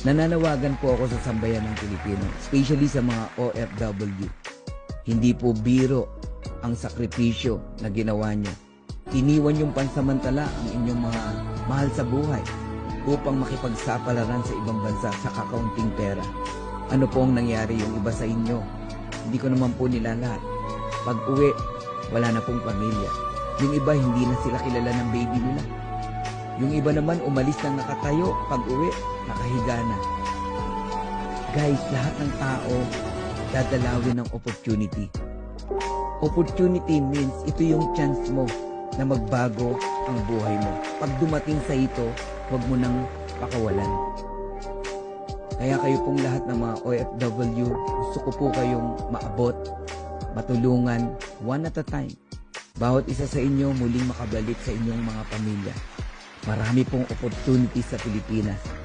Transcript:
Nananawagan po ako sa sambayan ng Pilipino, especially sa mga OFW. Hindi po biro ang sakripisyo na ginawa niyo. Iniwan yung pansamantala ang inyong mga mahal sa buhay upang makipagsapalaran sa ibang bansa sa kakaunting pera. Ano po ang nangyari yung iba sa inyo? Hindi ko naman po nila lahat. Pag uwi, wala na pong pamilya. Yung iba hindi na sila kilala ng baby nila. Yung iba naman umalis ng nakatayo, pag uwi, nakahiga na. Guys, lahat ng tao dadalawin ng opportunity. Opportunity means ito yung chance mo na magbago ang buhay mo. Pag dumating sa ito, huwag mo nang pakawalan. Kaya kayo pong lahat ng mga OFW, gusto ko po kayong maabot, matulungan, one at a time. Bawat isa sa inyo muling makabalik sa inyong mga pamilya. Marami pong opportunities sa Pilipinas.